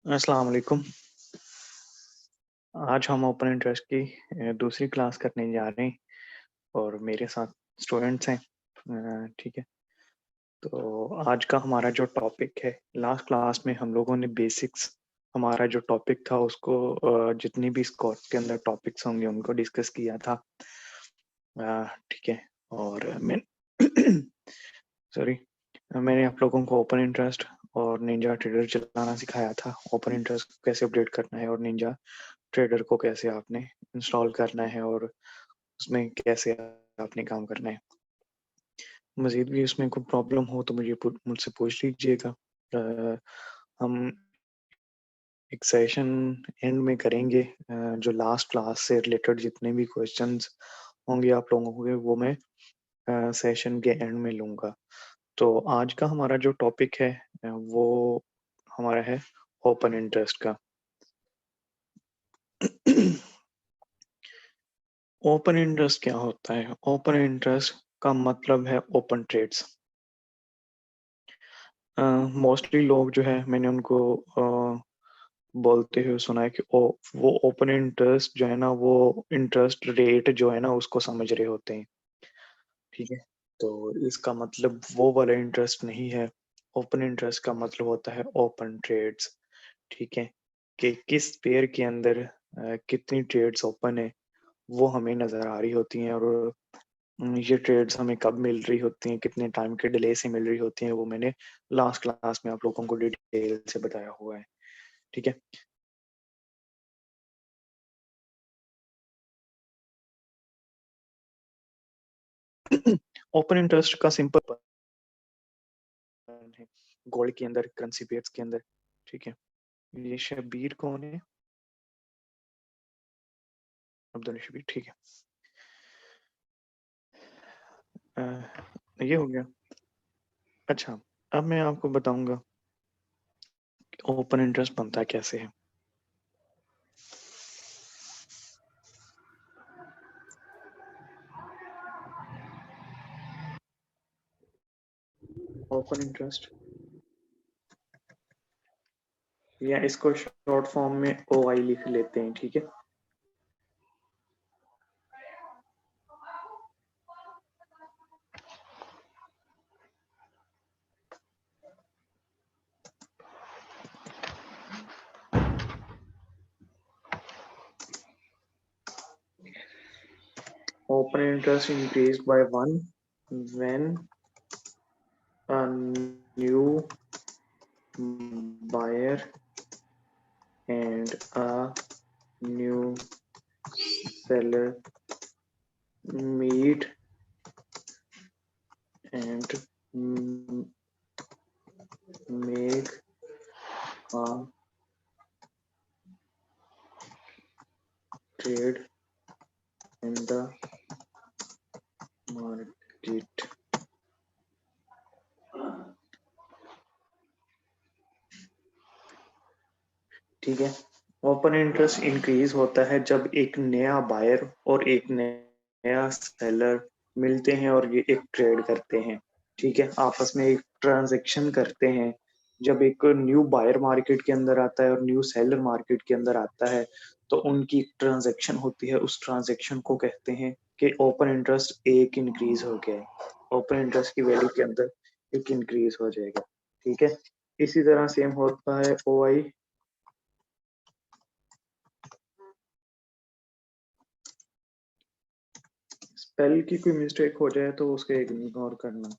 अस्सलाम वालेकुम। आज हम ओपन इंटरेस्ट की दूसरी क्लास करने जा रहे हैं और मेरे साथ स्टूडेंट्स हैं। ठीक है। तो आज का हमारा जो टॉपिक है, लास्ट क्लास में हम लोगों ने बेसिक्स, हमारा जो टॉपिक था उसको जितनी भी इस कोर्स के अंदर टॉपिक्स होंगे उनको डिस्कस किया था। ठीक है। और मैं सॉरी, मैंने आप लोगों को ओपन इंटरेस्ट और निंजा ट्रेडर चलाना सिखाया था। ओपन इंटरेस्ट कैसे अपडेट करना है और निंजा ट्रेडर को कैसे आपने इंस्टॉल करना है और उसमें कैसे आपने काम करना है। मजीद भी उसमें कोई प्रॉब्लम हो तो मुझसे पूछ लीजिएगा। हम एक सेशन एंड में करेंगे। जो लास्ट क्लास से रिलेटेड जितने भी क्वेश्चंस होंगे आप लोगों के, वो मैं सेशन के एंड में लूंगा। तो आज का हमारा जो टॉपिक है वो हमारा है ओपन इंटरेस्ट का। ओपन इंटरेस्ट क्या होता है? ओपन इंटरेस्ट का मतलब है ओपन ट्रेड्स। मोस्टली लोग जो है, मैंने उनको बोलते हुए सुना है कि वो ओपन इंटरेस्ट जो है ना, वो इंटरेस्ट रेट जो है ना उसको समझ रहे होते हैं। ठीक है। तो इसका मतलब वो वाला इंटरेस्ट नहीं है। ओपन इंटरेस्ट का मतलब होता है ओपन ट्रेड्स। ठीक है। कि किस पेयर के अंदर कितनी ट्रेड्स ओपन है वो हमें नजर आ रही होती हैं, और ये ट्रेड्स हमें कब मिल रही होती हैं, कितने टाइम के डिले से मिल रही होती हैं, वो मैंने लास्ट क्लास में आप लोगों को डिटेल से बताया हुआ है। ठीक है। ओपन इंटरेस्ट का सिंपल है गोल्ड के अंदर, करेंसी पेयर्स के अंदर। ठीक है। ये शबीर कौन है? अब्दुल शबीर। ठीक है। ये हो गया। अच्छा, अब मैं आपको बताऊंगा ओपन इंटरेस्ट बनता कैसे है। ओपन इंटरेस्ट, या इसको शॉर्ट फॉर्म में ओ आई लिख लेते हैं। ठीक है। Open interest increased by 1 when a new buyer and a new seller meet and make a trade in the market. ठीक है। ओपन इंटरेस्ट इंक्रीज होता है जब एक नया बायर और एक नया सेलर मिलते हैं और ये एक ट्रेड करते हैं। ठीक है। आपस में एक ट्रांजैक्शन करते हैं। जब एक न्यू बायर मार्केट के अंदर आता है और न्यू सेलर मार्केट के अंदर आता है, तो उनकी ट्रांजैक्शन होती है। उस ट्रांजैक्शन को कहते हैं कि ओपन इंटरेस्ट एक इंक्रीज हो गया है। ओपन इंटरेस्ट की वैल्यू के अंदर एक इंक्रीज हो जाएगा। ठीक है। इसी तरह सेम होता है ओ आई। स्पेल की कोई मिस्टेक हो जाए तो उसके इग्नोर करना।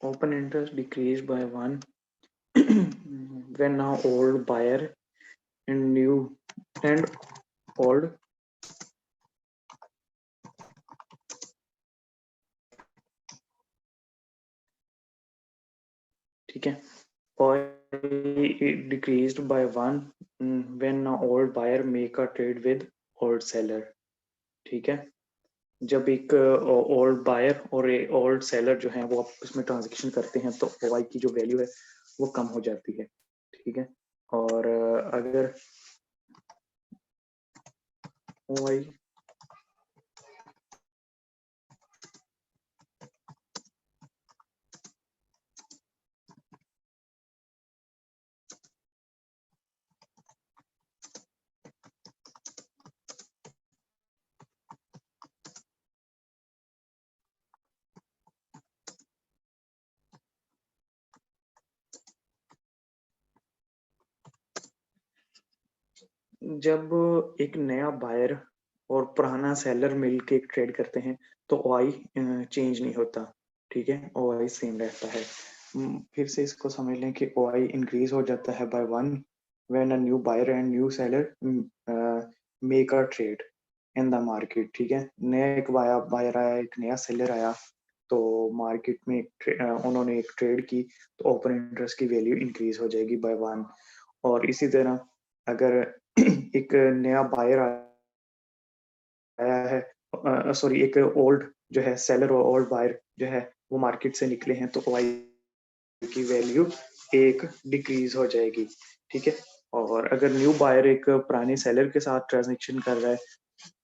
Open interest decreased by 1 when now old buyer and new and old ठीक है। और it decreased by 1 when now old buyer make a trade with old seller। ठीक है। जब एक ओल्ड बायर और ओल्ड सेलर जो है वो आपस में ट्रांजेक्शन करते हैं तो ओआई की जो वैल्यू है वो कम हो जाती है। ठीक है। और अगर ओआई जब एक नया बायर और पुराना सेलर मिल के ट्रेड करते हैं तो ओआई चेंज नहीं होता। ठीक है, ओआई सेम रहता है। फिर से इसको समझ लें कि ओआई इंक्रीज हो जाता है by one when a new buyer and new seller make a trade in the market. ठीक है, नया एक बायर आया, एक नया सेलर आया, तो मार्केट में उन्होंने एक ट्रेड की तो ओपन इंटरेस्ट की वैल्यू इंक्रीज हो जाएगी बाय वन। और इसी तरह अगर एक नया बायर आया है, सॉरी, एक ओल्ड जो है सेलर और ओल्ड बायर जो है वो मार्केट से निकले हैं तो ओआई की वैल्यू एक डिक्रीज हो जाएगी। ठीक है। और अगर न्यू बायर एक पुराने सेलर के साथ ट्रांजेक्शन कर रहा है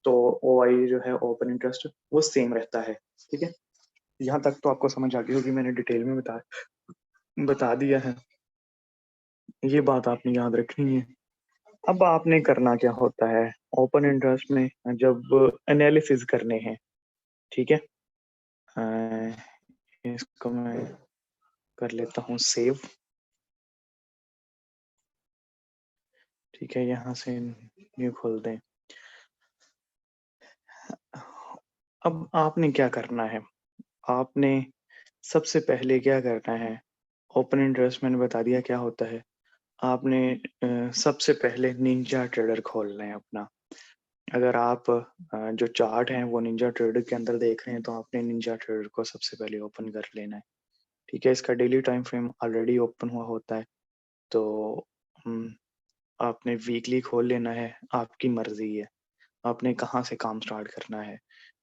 तो ओआई जो है ओपन इंटरेस्ट वो सेम रहता है। ठीक है, यहाँ तक तो आपको समझ आ गई होगी, मैंने डिटेल में बता दिया है। ये बात आपने याद रखनी है। अब आपने करना क्या होता है ओपन इंटरेस्ट में जब एनालिसिस करने हैं। ठीक है। अ, इसको मैं कर लेता हूँ सेव। ठीक है, यहाँ से न्यू खोल दें। अब आपने क्या करना है, आपने सबसे पहले क्या करना है, ओपन इंटरेस्ट मैंने बता दिया क्या होता है। आपने सबसे पहले निंजा ट्रेडर खोलना है अपना। अगर आप जो चार्ट है वो निंजा ट्रेडर के अंदर देख रहे हैं तो आपने निंजा ट्रेडर को सबसे पहले ओपन कर लेना है। ठीक है, इसका daily time frame already open हुआ होता है तो आपने वीकली खोल लेना है, आपकी मर्जी है आपने कहाँ से काम स्टार्ट करना है।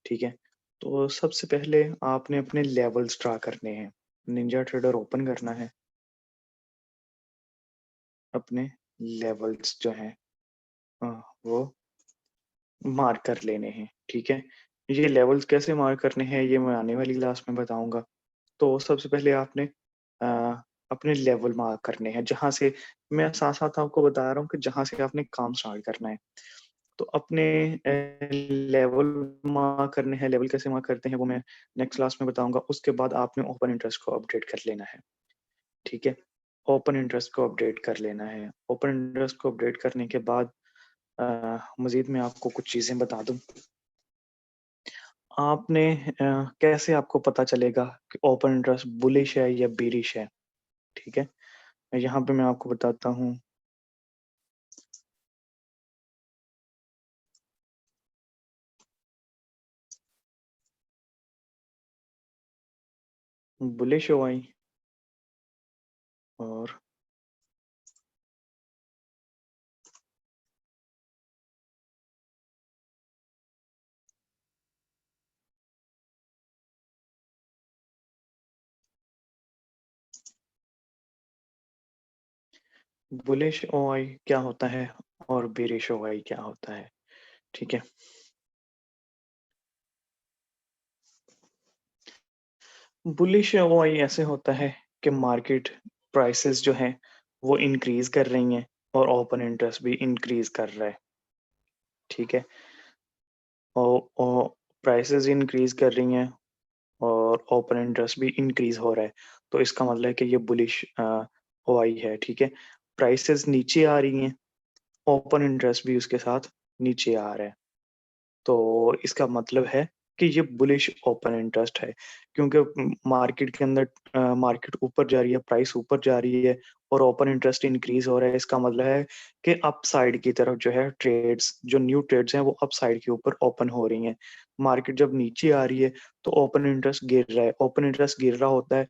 ठीक है, तो सबसे पहले आपने अपने लेवल्स ड्रा करने हैं। निंजा ट्रेडर ओपन करना है, अपने लेवल्स जो हैं वो मार्क कर लेने हैं। ठीक है, ये लेवल्स कैसे मार्क करने हैं ये मैं आने वाली क्लास में बताऊंगा। तो सबसे पहले आपने अ, अपने लेवल मार्क करने हैं, जहाँ से मैं साथ साथ आपको बता रहा हूँ कि जहाँ से आपने काम स्टार्ट करना है। तो अपने लेवल मार्क करने हैं। लेवल कैसे मार्क करते हैं वो मैं नेक्स्ट क्लास में बताऊंगा। उसके बाद आपने ओपन इंटरेस्ट को अपडेट कर लेना है। ठीक है, ओपन इंटरेस्ट को अपडेट कर लेना है। ओपन इंटरेस्ट को अपडेट करने के बाद मजीद मैं आपको कुछ चीजें बता दूं। आपने कैसे आपको पता चलेगा कि ओपन इंटरेस्ट बुलिश है या बीरिश है। ठीक है, यहाँ पे मैं आपको बताता हूँ। बुलिश ओआई और बुलिश ओआई क्या होता है और बेरिश ओआई क्या होता है। ठीक है, बुलिश ओआई ऐसे होता है कि मार्केट प्राइसेस जो हैं वो इंक्रीज कर रही हैं और ओपन इंटरेस्ट भी इंक्रीज कर रहा है। ठीक है, और प्राइसेस इंक्रीज कर रही हैं और ओपन इंटरेस्ट भी इंक्रीज हो रहा है तो इसका मतलब है कि ये बुलिश ओआई है। ठीक है, प्राइसेस नीचे आ रही हैं, ओपन इंटरेस्ट भी उसके साथ नीचे आ रहा है तो इसका मतलब है कि ये बुलिश ओपन इंटरेस्ट है। क्योंकि मार्केट के अंदर मार्केट ऊपर जा रही है, प्राइस ऊपर जा रही है और ओपन इंटरेस्ट इंक्रीज हो रहा है। इसका मतलब है कि अप साइड की तरफ जो है ट्रेड्स, जो न्यू ट्रेड्स हैं वो अप साइड के ऊपर ओपन हो रही हैं। मार्केट जब नीचे आ रही है तो ओपन इंटरेस्ट गिर रहा है। ओपन इंटरेस्ट गिर रहा होता है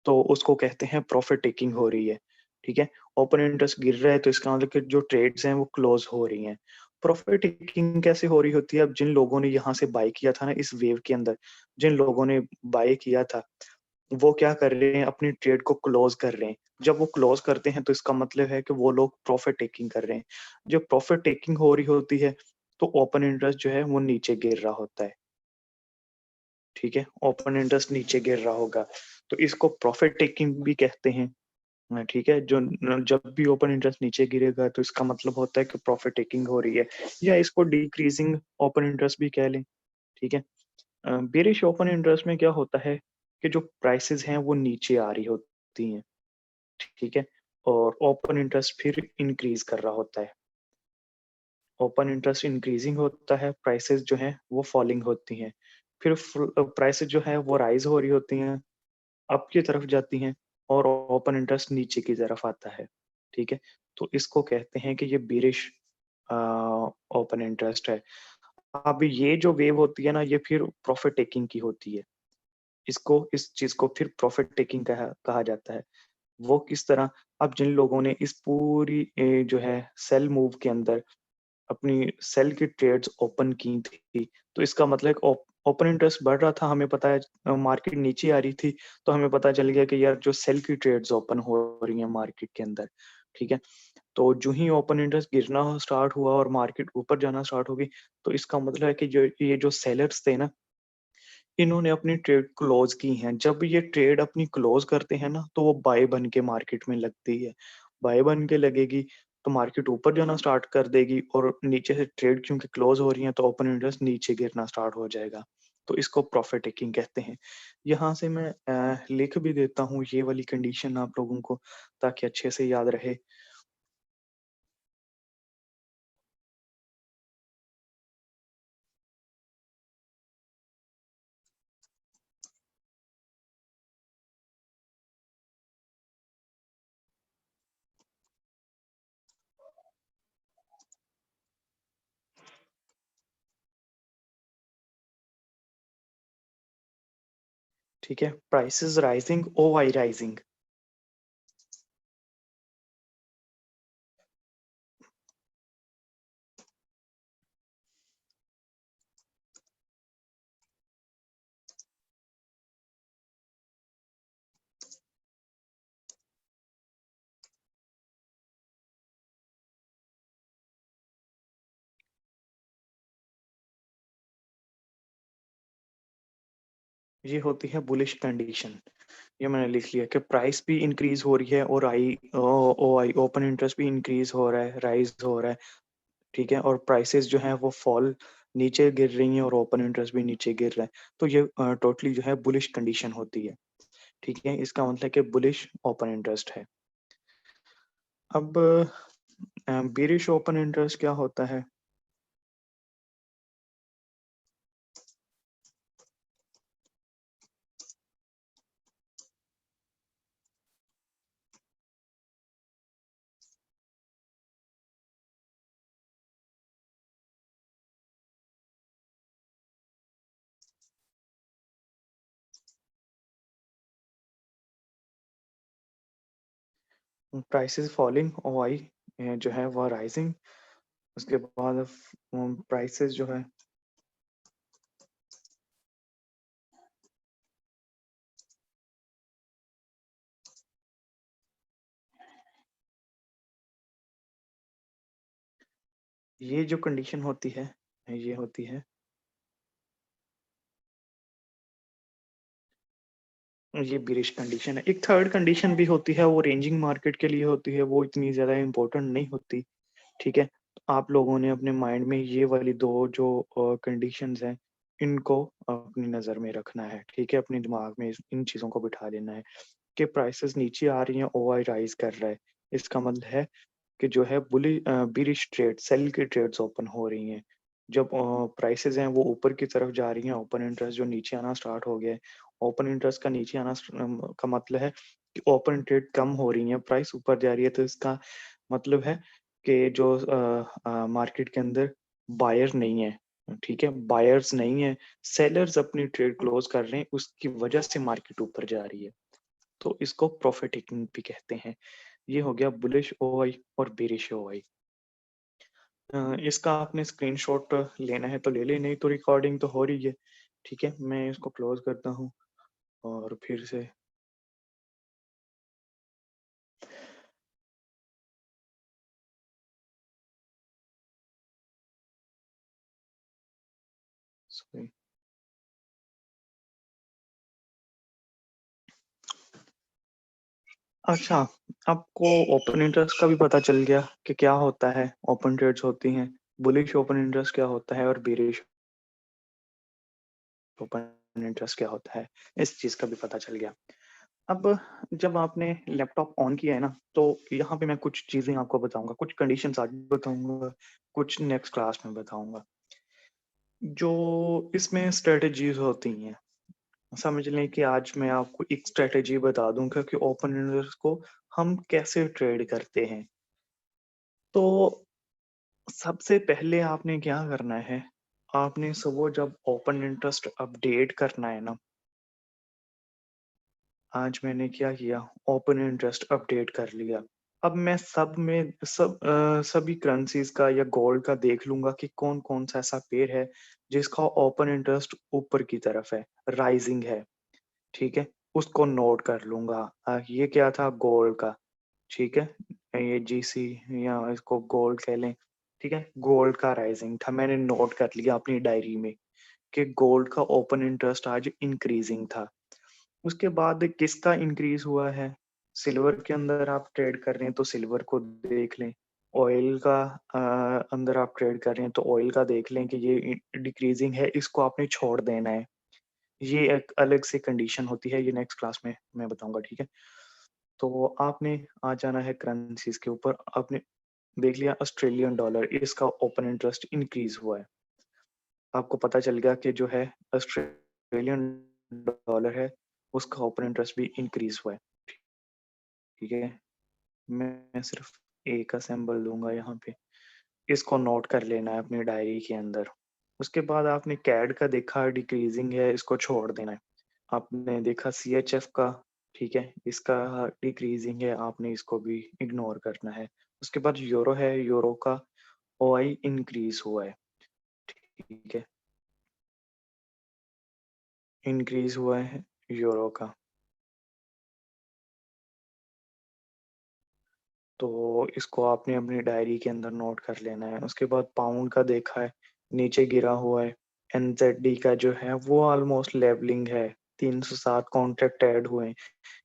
तो उसको कहते हैं प्रॉफिट टेकिंग हो रही है। ठीक है, ओपन इंटरेस्ट गिर रहा है तो इसका मतलब कि जो ट्रेड्स हैं वो क्लोज हो रही हैं प्रॉफिट टेकिंग कैसे हो रही होती है? अब जिन लोगों ने यहाँ से बाय किया था ना इस वेव के अंदर, जिन लोगों ने बाय किया था, वो क्या कर रहे हैं, अपनी ट्रेड को क्लोज़ कर रहे हैं। जब वो क्लोज़ करते हैं तो इसका मतलब है कि वो लोग प्रॉफिट टेकिंग कर रहे हैं। जब प्रॉफिट टेकिंग हो रही होती है, तो ओपन इंटरेस्ट जो है वो नीचे गिर रहा होता है, ठीक है? ओपन इंटरेस्ट नीचे गिर रहा होगा, तो इसको प्रॉफिट टेकिंग भी कहते हैं। ठीक है? जो न जब भी ओपन इंटरेस्ट नीचे गिरेगा तो इसका मतलब होता है कि प्रॉफिट टेकिंग हो रही है, या इसको डिक्रीजिंग ओपन इंटरेस्ट भी कह लें, ठीक है? बेयरिश ओपन इंटरेस्ट में क्या होता है कि जो प्राइसेज़ हैं वो नीचे आ रही होती हैं, ठीक है? और ओपन इंटरेस्ट फिर इंक्रीज़ कर रहा होता है। ओपन इंटरेस्ट इंक्रीज़िंग होता है, प्राइसेज़ जो हैं वो फॉलिंग होती हैं। फिर प्राइसेज़ जो है वो राइज़ हो रही होती हैं, अप की तरफ जाती हैं, और ओपन इंटरेस्ट नीचे की तरफ आता है, ठीक है? तो इसको कहते हैं कि ये बेयरिश अ, ओपन इंटरेस्ट है। अब ये जो वेव होती है ना, ये फिर प्रॉफिट टेकिंग की होती है। इस चीज़ को फिर प्रॉफिट टेकिंग कहा कहा जाता है। वो किस तरह? अब जिन लोगों ने इस पूरी जो है सेल मूव के अंदर अपनी सेल की ट्रेड्स ओपन की थी, तो इसका मतलब है ओपन इंटरेस्ट बढ़ रहा था, हमें पता है मार्केट नीचे आ रही थी, तो हमें पता चल गया कि यार जो सेल की ट्रेड्स ओपन हो रही हैं मार्केट के अंदर, ठीक है? तो जो ही ओपन इंटरेस्ट गिरना स्टार्ट हुआ और मार्केट ऊपर जाना स्टार्ट हो गई, तो इसका मतलब है कि जो ये जो सेलर्स थे ना, इन्होंने अपनी ट्रेड क्लोज़ की हैं। जब ये ट्रेड अपनी क्लोज़ करते हैं ना, तो वो बाय बन के मार्केट में लगती है। बाय बन के लगेगी, तो मार्केट ऊपर जाना स्टार्ट कर देगी, और नीचे से ट्रेड क्योंकि क्लोज़ हो रही है, तो ओपन इंटरेस्ट नीचे गिरना स्टार्ट हो जाएगा। तो इसको प्रॉफिट टेकिंग कहते हैं। यहाँ से मैं लिख भी देता हूँ ये वाली कंडीशन आप लोगों को, ताकि अच्छे से याद रहे। ठीक है? Prices rising, OI rising. ये होती है बुलिश कंडीशन। ये मैंने लिख लिया कि प्राइस भी इंक्रीज़ हो रही है, और ओआई ओपन इंटरेस्ट भी इंक्रीज़ हो रहा है, राइज़ हो रहा है, ठीक है? और प्राइसेज़ जो हैं वो फॉल नीचे गिर रही हैं, और ओपन इंटरेस्ट भी नीचे गिर रहा है। तो ये टोटली जो है बुलिश कंडीशन होती है, ठीक है? इसका मतलब है कि बुलिश ओपन इंटरेस्ट है। अब बेयरिश ओपन इंटरेस्ट क्या होता है? प्राइसेज़ फॉलिंग, ओआई जो है वो राइज़िंग, उसके बाद प्राइसेज़ जो है, ये जो कंडीशन होती है, ये होती है, ये बेरिश कंडीशन है। एक थर्ड कंडीशन भी होती है, वो रेंजिंग मार्केट के लिए होती है, वो इतनी ज़्यादा इम्पोर्टेंट नहीं होती, ठीक है? आप लोगों ने अपने माइंड में ये वाली 2 जो कंडीशंस हैं, इनको अपनी नज़र में रखना है, ठीक है? अपने दिमाग में इन चीज़ों को बिठा लेना है कि प्राइसेज़ नीचे आ रही हैं, ओआई राइज़ कर रहा है। इसका मतलब है कि जो है बेयरिश ट्रेड, सेल की ट्रेड्स ओपन हो रही हैं। जब प्राइसेज़ हैं वो ऊपर की तरफ जा रही हैं, ओपन इंटरेस्ट जो नीचे आना स्टार्ट हो गया है। ओपन इंटरेस्ट का नीचे आना का मतलब है कि ओपन ट्रेड कम हो रही है, प्राइस ऊपर जा रही है, तो इसका मतलब है कि जो मार्केट के अंदर बायर नहीं है, ठीक है? बायर्स नहीं है, सेलर्स अपनी ट्रेड क्लोज़ कर रहे हैं, उसकी वजह से मार्केट ऊपर जा रही है। तो इसको प्रॉफिट टेकिंग भी कहते हैं। ये हो गया बुलिश ओआई और बेरिश ओआई। इसका आपने स्क्रीनशॉट लेना है तो ले लें, नहीं तो रिकॉर्डिंग तो हो रही है। ठीक है, मैं इसको क्लोज करता हूँ और फिर से सॉरी। अच्छा, आपको ओपन इंटरेस्ट का भी पता चल गया कि क्या होता है, ओपन ट्रेड्स होती हैं, बुलिश ओपन इंटरेस्ट क्या होता है और बेरिश ओपन इंटरेस्ट क्या होता है, इस चीज़ का भी पता चल गया। अब जब आपने लैपटॉप ऑन किया है ना, तो यहाँ पे मैं कुछ चीज़ें आपको बताऊँगा, कुछ कंडीशंस आज बताऊँगा, कुछ नेक्स्ट क्लास में बताऊँगा। जो इसमें स्ट्रैटेजीज़ होती हैं, समझ लें कि आज मैं आपको एक स्ट्रैटेजी बता दूँगा कि ओपन इंटरेस्ट को हम कैसे ट्रेड करते हैं। तो सबसे पहले आपने क्या करना है, आपने सुबह जब ओपन इंटरेस्ट अपडेट करना है ना, आज मैंने क्या किया, ओपन इंटरेस्ट अपडेट कर लिया। अब मैं सभी करेंसीज़ का या गोल्ड का देख लूँगा कि कौन-कौन सा ऐसा पेयर है, जिसका ओपन इंटरेस्ट ऊपर की तरफ है, राइज़िंग है, ठीक है? उसको नोट कर लूँगा। ये क्या था, गोल्ड का, ठीक है? ये जीसी या इसको गोल्ड कह लें, ठीक है? गोल्ड का राइज़िंग था, मैंने नोट कर लिया अपनी डायरी में कि गोल्ड का ओपन इंटरेस्ट आज इंक्रीज़िंग था। उसके बाद किसका इंक्रीज़ हुआ है? सिल्वर के अंदर आप ट्रेड कर रहे हैं तो सिल्वर को देख लें। ऑयल का अंदर आप ट्रेड कर रहे हैं तो ऑयल का देख लें कि ये डिक्रीज़िंग है, इसको आपने छोड़ देना है। ये एक अलग से कंडीशन होती है, ये नेक्स्ट क्लास में मैं बताऊँगा, ठीक है? तो आपने आ जाना है करेंसीज़ के ऊपर, आपने देख लिया ऑस्ट्रेलियन डॉलर, इसका ओपन इंटरेस्ट इंक्रीज़ हुआ है। आपको पता चल गया कि जो है ऑस्ट्रेलियन डॉलर है, उसका ओपन इंटरेस्ट भी इंक्रीज़ हुआ है, ठीक है? मैं सिर्फ़ एक सिंबल लूँगा यहाँ पे, इसको नोट कर लेना है अपनी डायरी के अंदर। उसके बाद आपने कैड का देखा डिक्रीज़िंग है, इसको छोड़ देना है। आपने देखा सीएचएफ का, ठीक है? इसका डिक्रीज़िंग है, आपने इसको भी इग्नोर करना है। उसके बाद यूरो है, यूरो का ओआई इंक्रीज़ हुआ है, ठीक है? इंक्रीज़ हुआ है यूरो का। तो इसको आपने अपनी डायरी के अंदर नोट कर लेना है। उसके बाद पाउंड का देखा है, नीचे गिरा हुआ है। एनज़ेडी का जो है वो ऑलमोस्ट लेवलिंग है, 307 कॉन्ट्रैक्ट ऐड हुए हैं।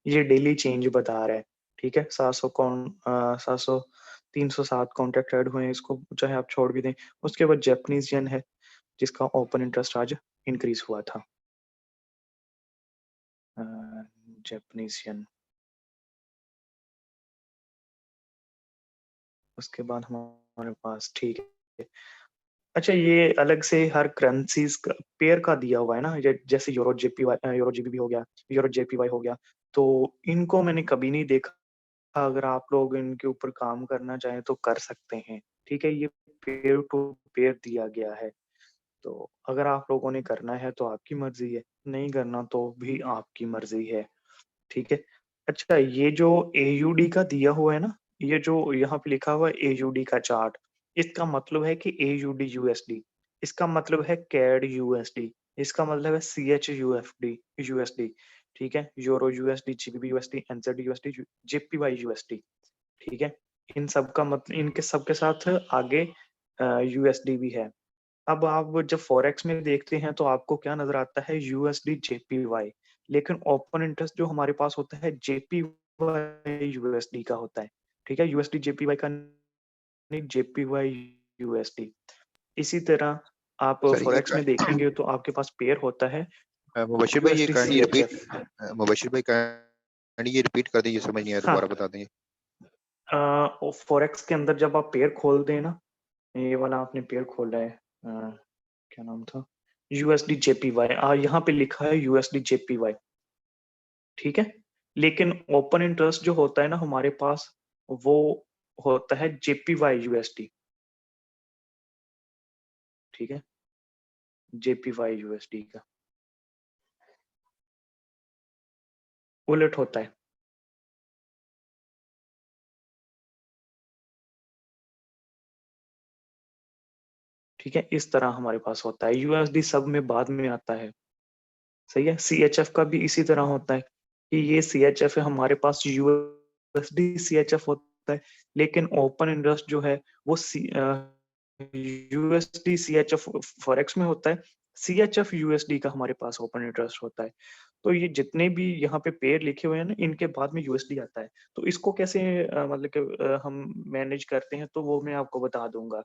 ये डेली चेंज बता रहा है, ठीक है? 700 307 कॉन्ट्रैक्ट ऐड हुए हैं, इसको चाहे आप छोड़ भी दें। उसके बाद जैपनीज़ येन है, जिसका ओपन इंटरेस्ट आज इंक्रीज़ हुआ था। अ, जैपनीज़ येन। उसके बाद हमारे पास, ठीक है। अच्छा, ये अलग से हर करेंसीज़ का पेयर का दिया हुआ है ना, जैसे यूरो जीबीपी हो गया, यूरो जेपीवाई हो गया, तो इनको मैंने कभी नहीं देखा। अगर आप लोग इनके ऊपर काम करना चाहें तो कर सकते हैं, ठीक है? ये पेयर टू पेयर दिया गया है, तो अगर आप लोगों ने करना है तो आपकी मर्ज़ी है, नहीं करना तो भी आपकी मर्ज़ी है। ठीक है। अच्छा, ये जो एयूडी का दिया हुआ है ना, ये जो यहाँ पे लिखा हुआ है एयूडी का चार्ट, इसका मतलब है कि एयूडी यूएसडी, इसका मतलब है कैड यूएसडी, इसका मतलब है सीएच यूएफडी यूएसडी, ठीक है? Euro USD, GBP USD, एनजेड USD, JPY USD, ठीक है? इनके सबके साथ आगे यूएसडी भी है। अब आप जब फॉरेक्स में देखते हैं तो आपको क्या नज़र आता है, यूएसडी जेपीवाई, लेकिन ओपन इंटरेस्ट जो हमारे पास होता है जेपीवाई यूएसडी का होता है, ठीक है? यूएसडी जेपीवाई का नहीं, जेपीवाई यूएसडी। इसी तरह आप सर ये फॉरेक्स में देखेंगे तो आपके पास पेयर होता है मुबशिर भाई ये USD kindly repeat CHF. Mubashir भाई काइंडली ये रिपीट कर दीजिए, समझ नहीं आया, हाँ, दोबारा बता देंगे। फॉरेक्स के अंदर जब आप पेयर खोलते हैं ना, ये वाला आपने पेयर खोला है, क्या नाम था? यूएसडी जेपीवाई, यहाँ पे लिखा है यूएसडी जेपीवाई, ठीक है? लेकिन ओपन इंटरेस्ट जो होता है ना हमारे पास, वो होता है जेपीवाई यूएसडी, ठीक है? जेपीवाई यूएसडी का उलट होता है। ठीक है, इस तरह हमारे पास होता है। यूएसडी सब में बाद में आता है, सही है। सीएचएफ का भी इसी तरह होता है कि ये सीएचएफ है, हमारे पास यूएसडी सीएचएफ होता है, लेकिन ओपन इंटरेस्ट जो है वो यूएसडी सीएचएफ फॉरेक्स में होता है, सीएचएफ यूएसडी का हमारे पास ओपन इंटरेस्ट होता है। तो ये जितने भी यहाँ पे पेयर लिखे हुए हैं ना, इनके बाद में यूएसडी आता है। तो इसको कैसे मतलब कि हम मैनेज करते हैं, तो वो मैं आपको बता दूंगा।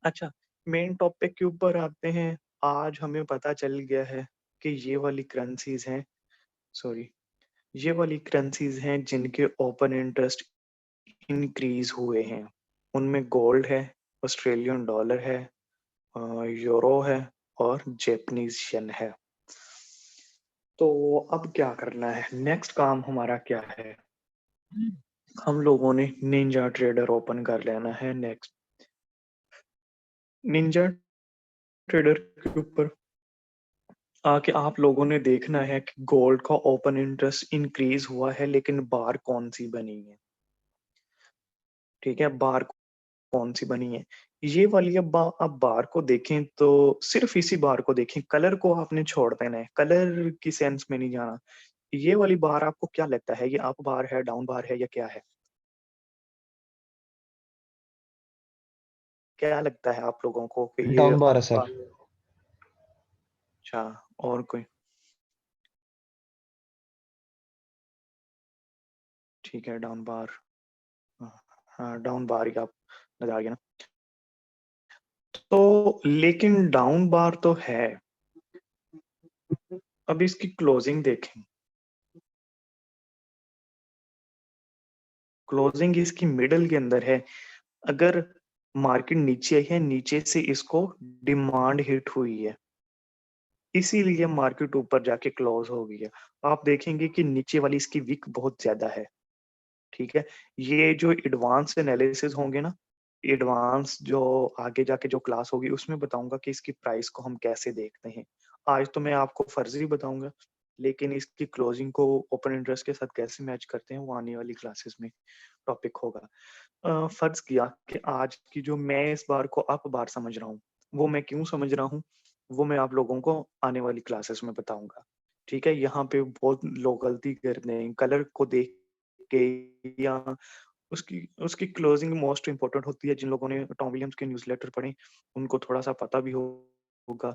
अच्छा, मेन टॉपिक के ऊपर आते हैं। आज हमें पता चल गया है कि ये वाली करेंसीज हैं, सॉरी, ये वाली करेंसीज हैं जिनके ओपन इंटरेस्ट इंक्रीज हुए हैं। उनमें गोल्ड है, ऑस्ट्रेलियन डॉलर है, यूरो है और जापानीज येन है। तो अब क्या करना है, नेक्स्ट काम हमारा क्या है? हम लोगों ने निंजा ट्रेडर ओपन कर लेना है। नेक्स्ट, निंजा ट्रेडर के ऊपर आके आप लोगों ने देखना है कि गोल्ड का ओपन इंटरेस्ट इंक्रीज हुआ है, लेकिन बार कौन सी बनी है। ठीक है, बार कौन सी बनी है, ये वाली। अब आप बार को देखें तो सिर्फ इसी बार को देखें, कलर को आपने छोड़ देना है, कलर की सेंस में नहीं जाना। ये वाली बार आपको क्या लगता है, ये अप बार है, डाउन बार है, या क्या है? क्या लगता है आप लोगों को कि ये डाउन बार है अप सर। बार? अच्छा, और कोई? ठीक है, डाउन बार। हाँ हाँ, डाउन बार ही आप नजर आ गया ना। तो लेकिन डाउन बार तो है। अब इसकी क्लोजिंग देखें, क्लोजिंग इसकी मिडल के अंदर है। अगर मार्केट नीचे आई है, नीचे से इसको डिमांड हिट हुई है, इसीलिए मार्केट ऊपर जाके क्लोज हो गई है। आप देखेंगे कि नीचे वाली इसकी विक बहुत ज्यादा है। ठीक है, ये जो एडवांस एनालिसिस होंगे ना, एडवांस जो आगे जाके जो क्लास होगी, उसमें बताऊंगा कि इसकी प्राइस को हम कैसे देखते हैं। आज तो मैं आपको फर्जी बताऊंगा, लेकिन इसकी क्लोजिंग को ओपन इंटरेस्ट के साथ कैसे मैच करते हैं, वो आने वाली क्लासेस में टॉपिक होगा। फर्ज किया कि आज की जो मैं इस बार को अप बार समझ रहा हूँ, वो मैं क्यों समझ रहा हूँ, वो मैं आप लोगों को आने वाली क्लासेस में बताऊंगा। ठीक है, यहाँ पे बहुत लोग गलती करते हैं, कलर को देख के या उसकी उसकी क्लोजिंग मोस्ट इंपॉर्टेंट होती है। जिन लोगों ने टॉम विलियम्स के न्यूज़लेटर पढ़े, उनको थोड़ा सा पता भी होगा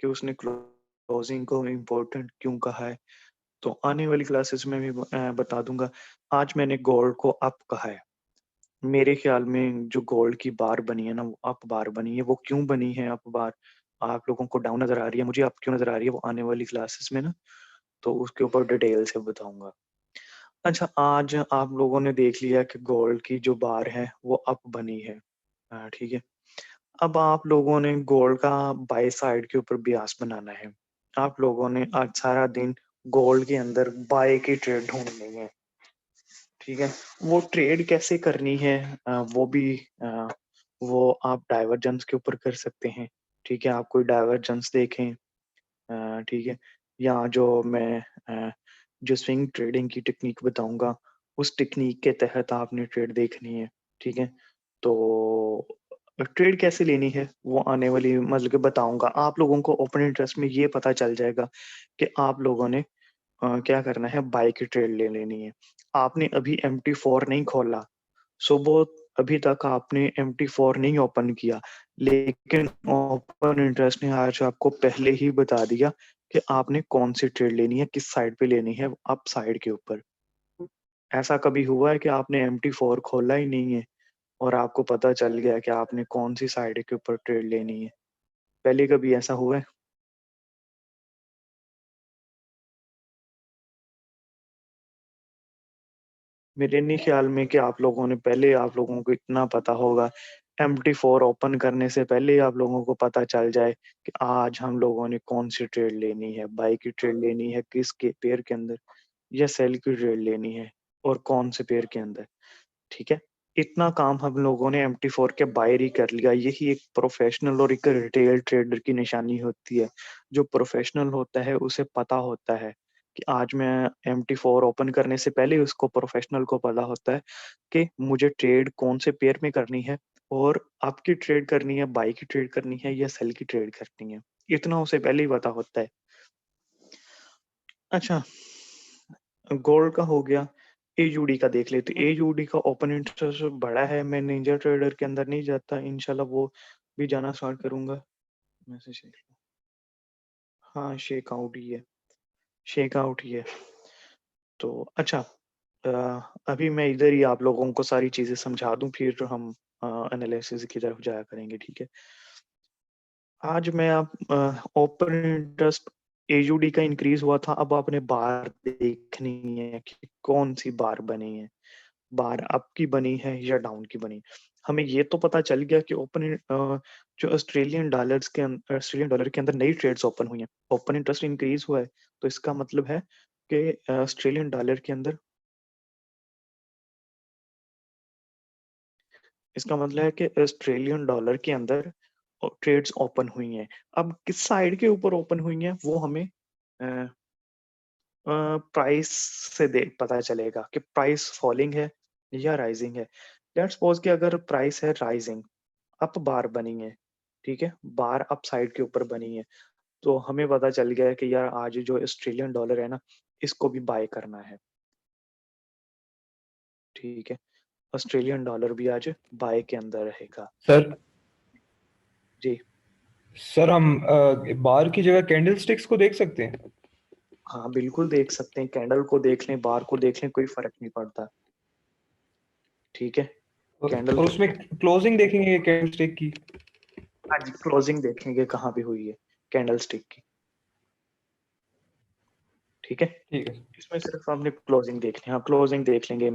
कि उसने क्लोजिंग को इम्पोर्टेंट क्यों कहा है। तो आने वाली क्लासेस में भी बता दूंगा। आज मैंने गोल्ड को अप कहा है। मेरे ख्याल में जो गोल्ड की बार बनी है ना, वो अप बार बनी है। वो क्यों बनी है अप बार, आप लोगों को डाउन नजर आ रही है, मुझे अप क्यों नजर आ रही है, वो आने वाली क्लासेस में ना, तो उसके ऊपर डिटेल से बताऊंगा। अच्छा, आज आप लोगों ने देख लिया कि गोल्ड की जो बार है वो अप बनी है। ठीक है, अब आप लोगों ने गोल्ड का बाय साइड के ऊपर ब्यास बनाना है। आप लोगों ने आज सारा दिन गोल्ड के अंदर बाय की ट्रेड ढूंढनी है। ठीक है, वो ट्रेड कैसे करनी है, वो भी वो आप डाइवर्जेंस के ऊपर कर सकते हैं। ठीक है, आप कोई डाइवर्जेंस देखें, ठीक है, या जो मैं जो स्विंग ट्रेडिंग की टेक्निक बताऊंगा, उस टेक्निक के तहत आपने ट्रेड देखनी है। ठीक है, तो ट्रेड कैसे लेनी है वो आने वाली मतलब कि बताऊंगा। आप लोगों को ओपन इंटरेस्ट में ये पता चल जाएगा कि आप लोगों ने क्या करना है, बाय की ट्रेड ले लेनी है। आपने अभी MT4 नहीं खोला, सुबह अभी तक आपने MT4 नहीं ओपन किया, लेकिन ओपन इंटरेस्ट ने आज आपको पहले ही बता दिया कि आपने कौन सी ट्रेड लेनी है, किस साइड पे लेनी है, अप साइड के ऊपर। ऐसा कभी हुआ है कि आपने MT4 खोला ही नहीं है और आपको पता चल गया कि आपने कौन सी साइड के ऊपर ट्रेड लेनी है? पहले कभी ऐसा हुआ है? मेरे नहीं ख्याल में कि आप लोगों ने पहले, आप लोगों को इतना पता होगा। MT4 ओपन करने से पहले ही आप लोगों को पता चल जाए कि आज हम लोगों ने कौन सी ट्रेड लेनी है, बाई की ट्रेड लेनी है किस के पेयर के अंदर, या सेल की ट्रेड लेनी है और कौन से पेयर के अंदर। ठीक है, इतना काम हम लोगों ने MT4 के बाहर ही कर लिया। यही एक प्रोफेशनल और एक रिटेल ट्रेडर की निशानी होती है। जो प्रोफेशनल होता है उसे पता होता है कि आज मैं MT4 ओपन करने से पहले उसको, प्रोफेशनल को पता होता है कि मुझे ट्रेड कौन से पेयर में करनी है और आपकी ट्रेड करनी है, बाई की ट्रेड करनी है या सेल की ट्रेड करनी है, इतना उसे पहले ही पता होता है। अच्छा, गोल्ड का हो गया। एयूडी का देख लेते। एयूडी का ओपन इंटरेस्ट बड़ा है। मैं निंजा ट्रेडर के अंदर नहीं जाता, इंशाल्लाह वो भी जाना स्टार्ट करूंगा। मैसेज देख लो। हाँ, शेक आउट ही है, शेक आउट ही है। तो अच्छा, अभी मैं इधर ही आप लोगों को सारी चीजें समझा दूं, फिर हम एनालिसिस की तरफ जाया करेंगे, ठीक है। आज मैं आप ओपन इंटरेस्ट एयूडी का इंक्रीज हुआ था। अब आपने बार देखनी है कि कौन सी बार बनी है, बार अप की बनी है या डाउन की बनी। हमें ये तो पता चल गया कि जो ऑस्ट्रेलियन डॉलर के अंदर नई ट्रेड्स ओपन हुई हैं, ओपन इंटरेस्ट इंक्रीज हुआ है। तो इसका मतलब है कि ऑस्ट्रेलियन डॉलर के अंदर, इसका मतलब है कि ऑस्ट्रेलियन डॉलर के अंदर ट्रेड्स ओपन हुई हैं। अब किस साइड के ऊपर ओपन हुई हैं वो हमें प्राइस से दे पता चलेगा कि प्राइस फॉलिंग है या राइजिंग है। लेट्स सपोज कि अगर प्राइस है राइजिंग, अप बार बनी है, ठीक है, बार अप साइड के ऊपर बनी है, तो हमें पता चल गया है कि यार आज जो ऑस्ट्रेलियन डॉलर है ना, इसको भी बाय करना है, ठीक है। ऑस्ट्रेलियन डॉलर भी आज बाय के अंदर रहेगा। सर जी सर हम बार की जगह कैंडल स्टिक्स को देख सकते हैं। हाँ, बिल्कुल देख सकते हैं। कैंडल को देख लें, बार को देख लें, कोई फर्क नहीं पड़ता, ठीक है। कैंडल और को, उसमें क्लोजिंग देखेंगे कैंडल स्टिक की। हाँ जी, क्लोजिंग देखेंगे कहाँ पे हुई है कैंडल स्टिक की, ठीक है। ठीक है। इसमें सिर्फ आपने क्लोजिंग देखनी है। हाँ, क्लोजिंग देख लेंगे।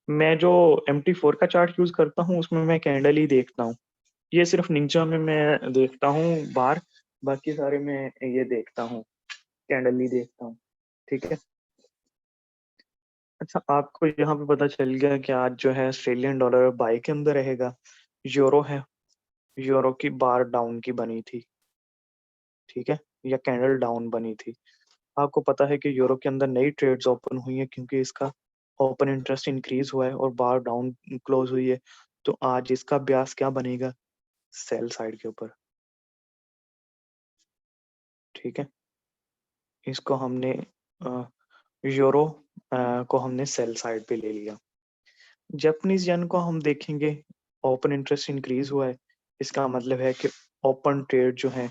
मैं जो MT4 का चार्ट यूज करता हूँ उसमें मैं कैंडल ही देखता हूँ। ये सिर्फ निंजा में मैं देखता हूँ बार, बाकी सारे में ये देखता हूँ, कैंडल ही देखता हूँ, ठीक है। अच्छा, आपको यहाँ पे पता चल गया कि आज जो है ऑस्ट्रेलियन डॉलर बाय के अंदर रहेगा। यूरो है, यूरो की बार डाउन की बनी थी, ठीक है, या कैंडल डाउन बनी थी। आपको पता है कि यूरो के अंदर नई ट्रेड्स ओपन हुई है क्योंकि इसका ओपन इंटरेस्ट इंक्रीज हुआ है और बार डाउन क्लोज हुई है। तो आज इसका ब्यास क्या बनेगा, सेल साइड के ऊपर, ठीक है। इसको हमने यूरो को हमने सेल साइड पे ले लिया। जापानीज येन को हम देखेंगे, ओपन इंटरेस्ट इंक्रीज हुआ है, इसका मतलब है कि ओपन ट्रेड जो है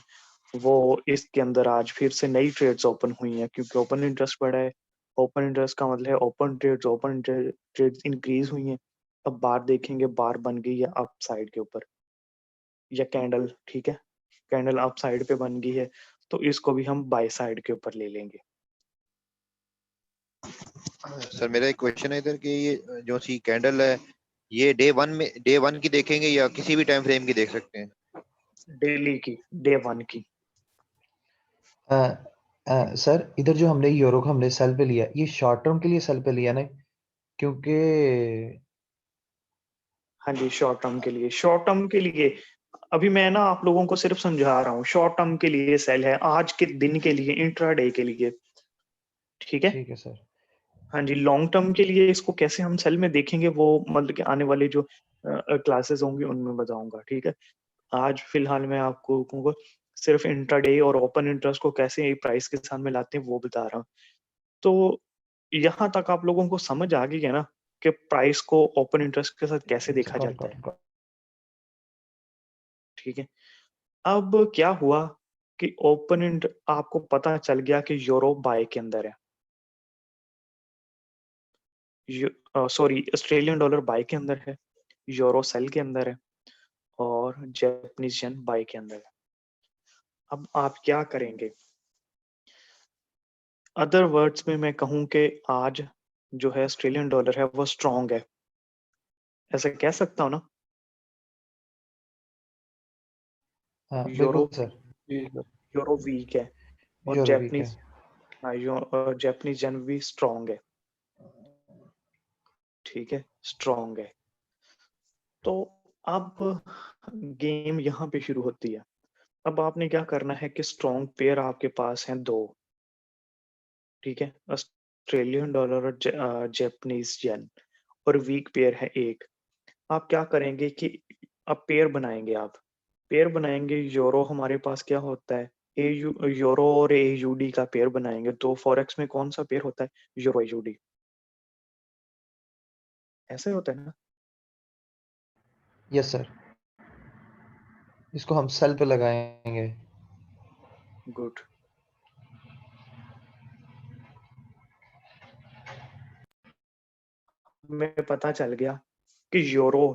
वो इसके अंदर आज फिर से नई ट्रेड्स ओपन हुई हैं क्योंकि ओपन इंटरेस्ट बढ़ा है। ओपन इंटरेस्ट का मतलब है ओपन ट्रेड्स इंक्रीज हुई हैं। अब बार देखेंगे, बार बन गई है अप साइड के ऊपर, या कैंडल, ठीक है, कैंडल अप साइड पे बन गई है, तो इसको भी हम बाय साइड के ऊपर ले लेंगे। सर मेरा एक क्वेश्चन है इधर कि ये जो सी कैंडल है ये डे वन की देखेंगे या किसी भी टाइम फ्रेम की देख सकते हैं? डेली की, डे 1 की। सर इधर जो हमने यूरो को हमने सेल पे लिया, ये शॉर्ट टर्म के लिए सेल पे लिया ना, क्योंकि हाँ जी, शॉर्ट टर्म के लिए, शॉर्ट टर्म के लिए अभी मैं ना आप लोगों को सिर्फ समझा रहा हूँ। शॉर्ट टर्म के लिए सेल है, आज के दिन के लिए, इंट्राडे के लिए, ठीक है। ठीक है सर। हाँ जी, लॉन्ग टर्म के लिए इसको कैसे हम सेल में देखेंगे वो मतलब कि आने वाले जो क्लासेस होंगी उनमें बताऊंगा, ठीक है। आज फिलहाल मैं आपको को सिर्फ इंट्राडे और ओपन इंटरेस्ट को कैसे प्राइस के साथ में लाते हैं वो बता रहा हूँ। तो यहाँ तक आप लोगों को समझ आ गई है ना कि प्राइस को ओपन इंटरेस्ट के साथ कैसे ठीक है सर, देखा कॉपी जाता है, कॉपी। ठीक है। अब क्या हुआ कि आपको पता चल गया कि यूरो बाय के अंदर है, सॉरी, ऑस्ट्रेलियन डॉलर बाय के अंदर है, यूरो सेल के अंदर है और जापानीज येन बाय के अंदर है। अब आप क्या करेंगे? अदर वर्ड्स में मैं कहूं कि आज जो है ऑस्ट्रेलियन डॉलर है वो स्ट्रांग है, ऐसे कह सकता हूँ ना। हाँ यूरो बिल्कुल सर। यूरो वीक है और यूरो वीक है। जापानीज येन भी स्ट्रांग है, ठीक है, स्ट्रांग है। तो अब गेम यहाँ पे शुरू होती है। अब आपने क्या करना है कि स्ट्रॉन्ग पेयर आपके पास हैं दो, ठीक है, ऑस्ट्रेलियन डॉलर और जापानीज येन, और वीक पेयर है एक। आप क्या करेंगे कि अब पेयर बनाएंगे आप, पेयर बनाएंगे यूरो, हमारे पास क्या होता है यूरो और AUD का पेयर बनाएंगे, तो फॉरेक्स में कौन सा पेयर होता है? यूरो AUD, ऐसा ही होता है ना? यस सर, इसको हम सेल पे लगाएंगे। गुड। हमें पता चल गया कि यूरो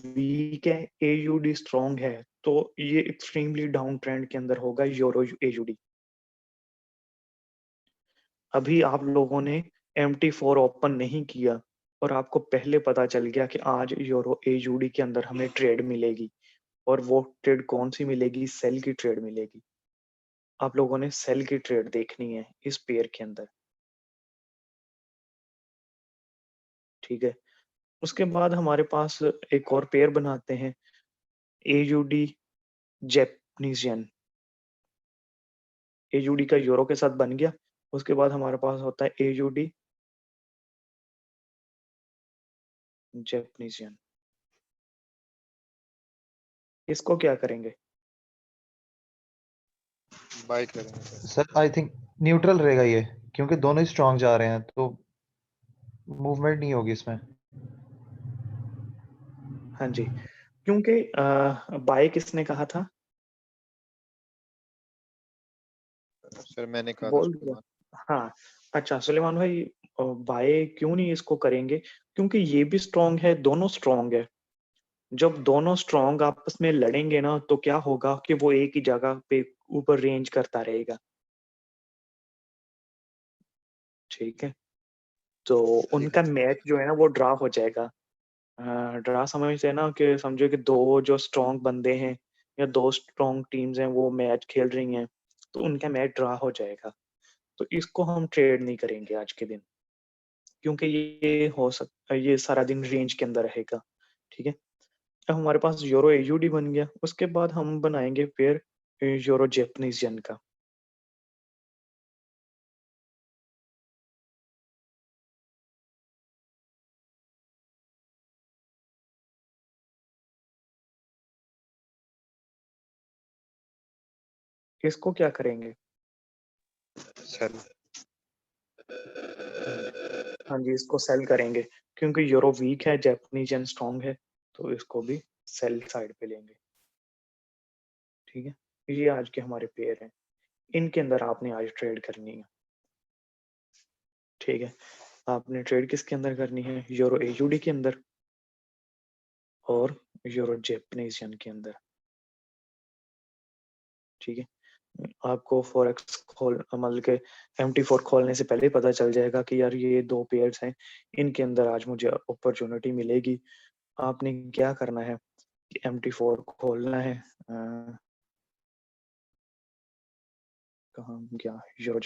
वीक है, AUD स्ट्रॉन्ग है, तो ये एक्सट्रीमली डाउन ट्रेंड के अंदर होगा यूरो AUD। अभी आप लोगों ने MT4 ओपन नहीं किया और आपको पहले पता चल गया कि आज यूरो AUD के अंदर हमें ट्रेड मिलेगी, और वो ट्रेड कौन सी मिलेगी? सेल की ट्रेड मिलेगी। आप लोगों ने सेल की ट्रेड देखनी है इस पेयर के अंदर, ठीक है। उसके बाद हमारे पास एक और पेयर बनाते हैं, AUD जैपनीज येन। AUD का यूरो के साथ बन गया। उसके बाद हमारे पास होता है AUD जैपनीज येन। इसको क्या करेंगे? बाय करेंगे sir. Sir I think neutral रहेगा ये, क्योंकि दोनों ही स्ट्रांग जा रहे हैं, तो मूवमेंट नहीं होगी इसमें। हाँ जी, क्योंकि बाय किसने कहा था? सर मैंने कहा था बोल दिया। सुलेमान। हाँ, अच्छा सुलेमान भाई, बाय क्यों नहीं इसको करेंगे? क्योंकि ये भी स्ट्रांग है, दोनों स्ट्रांग है। जब दोनों स्ट्रांग आपस में लड़ेंगे ना, तो क्या होगा कि वो एक ही जगह पे ऊपर रेंज करता रहेगा, ठीक है। तो सही उनका मैच जो है ना वो ड्रा हो जाएगा। ड्रा समझते हैं ना, कि समझो कि दो जो स्ट्रांग बंदे हैं या दो स्ट्रांग टीम्स हैं वो मैच खेल रही हैं, तो उनका मैच ड्रा हो जाएगा। तो इसको हम ट्रेड नहीं करेंगे आज के दिन, क्योंकि ये हो सकता है ये सारा दिन रेंज के अंदर रहेगा, ठीक है। अब हमारे पास यूरो AUD बन गया। उसके बाद हम बनाएंगे पेयर यूरो जैपनीज येन का। इसको क्या करेंगे? सर हाँ जी, इसको सेल करेंगे, क्योंकि यूरो वीक है, जैपनीज येन स्ट्रॉन्ग है, तो इसको भी सेल साइड पे लेंगे, ठीक है। ये आज के हमारे पेयर हैं, इनके अंदर आपने आज ट्रेड करनी है, ठीक है। आपने ट्रेड किसके अंदर करनी है? यूरो AUD के अंदर और यूरो जैपनीज येन के अंदर, ठीक है। आपको फॉरेक्स खोल मतलब के MT4 खोलने से पहले ही पता चल जाएगा कि यार ये दो पेयर्स हैं, इनके अंदर आज मुझे अपॉर्चुनिटी मिलेगी। आपने क्या करना है कि MT4 खोलना है। कहाँ गया? यूरो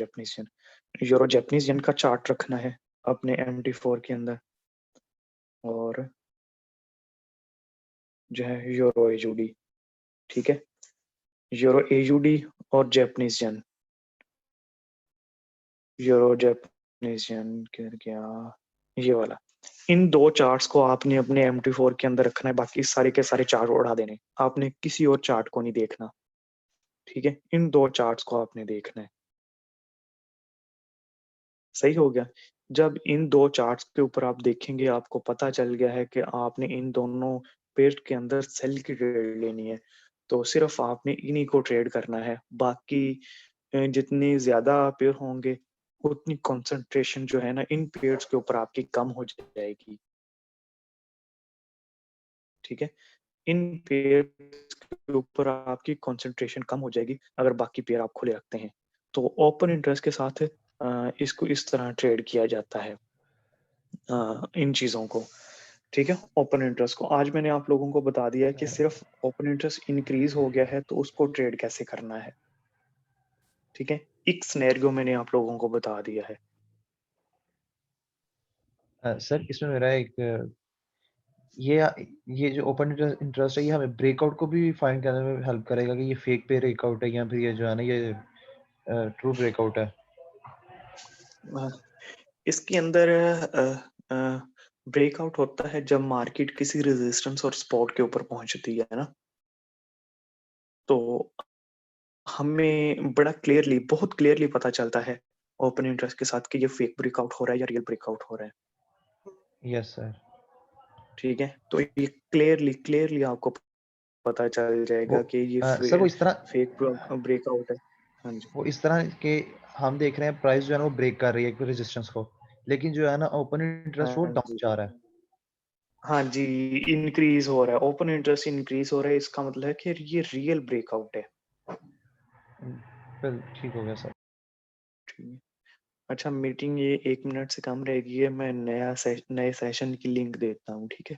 जापानीज येन का चार्ट रखना है अपने MT4 के अंदर, और जो है यूरो AUD, ठीक है। यूरो AUD और Japanese yen, euro Japanese yen किधर गया? ये वाला। इन दो चार्ट्स को आपने अपने MT4 के अंदर रखना है, बाकी सारे के सारे चार्ट उड़ा देने, आपने किसी और चार्ट को नहीं देखना, ठीक है। इन दो चार्ट्स को आपने देखना है, सही हो गया। जब इन दो चार्ट्स के ऊपर आप देखेंगे, आपको पता चल गया है कि आपने इन दोनों पेयर के अंदर सेल की ट्रेड लेनी है, तो सिर्फ आपने इन्हीं को ट्रेड करना है। बाकी जितने ज्यादा पेयर होंगे, उतनी कंसंट्रेशन जो है ना इन पेयर्स के ऊपर आपकी कम हो जाएगी, ठीक है। इन पेयर्स के ऊपर आपकी कंसंट्रेशन कम हो जाएगी अगर बाकी पेयर आप खुले रखते हैं। तो ओपन इंटरेस्ट के साथ इसको इस तरह ट्रेड किया जाता है, इन चीज़ों को, ठीक है। ओपन इंटरेस्ट को आज मैंने आप लोगों को बता दिया है कि सिर्फ ओपन इंटरेस्ट इंक्रीज हो गया है तो उसको ट्रेड कैसे करना है, ठीक है। एक सिनेरियो मैंने आप लोगों को बता दिया है। सर इसमें मेरा एक ये जो ओपन इंटरेस्ट है, ये हमें ब्रेकआउट को भी फाइंड करने में हेल्प करेगा कि ये फेक पे ब्रेकआउट है या फिर ये जो है ना ये ट्रू ब्रेकआउट है। इसके अंदर ब्रेकआउट होता है जब मार्केट किसी रेजिस्टेंस और सपोर्ट के ऊपर पहुंचती है ना, तो हमें बड़ा क्लियरली, बहुत क्लियरली पता चलता है ओपन इंटरेस्ट के साथ कि ये फेक ब्रेकआउट हो रहा है या रियल ब्रेकआउट हो रहा है। Yes sir. ठीक है, तो ये क्लियरली क्लियरली आपको पता चल जाएगा वो कि ये सर वो इस तरह फेक ब्रेकआउट है। हाँ जी, वो इस तरह के हम देख रहे हैं प्राइस जो है ना वो ब्रेक कर रही है एक रेजिस्टेंस को, लेकिन जो है ना ओपन इंटरेस्ट वो हाँ डाउन जी, जा रहा है। हाँ जी, इंक्रीज हो रहा है, ओपन इंटरेस्ट इंक्रीज हो रहा है, इसका मतलब है कि ये रियल ब्रेकआउट है। फिर ठीक हो गया सर। ठीक है, अच्छा मीटिंग ये 1 मिनट से कम रहेगी है, मैं नए सेशन की लिंक देता हूँ, ठीक है।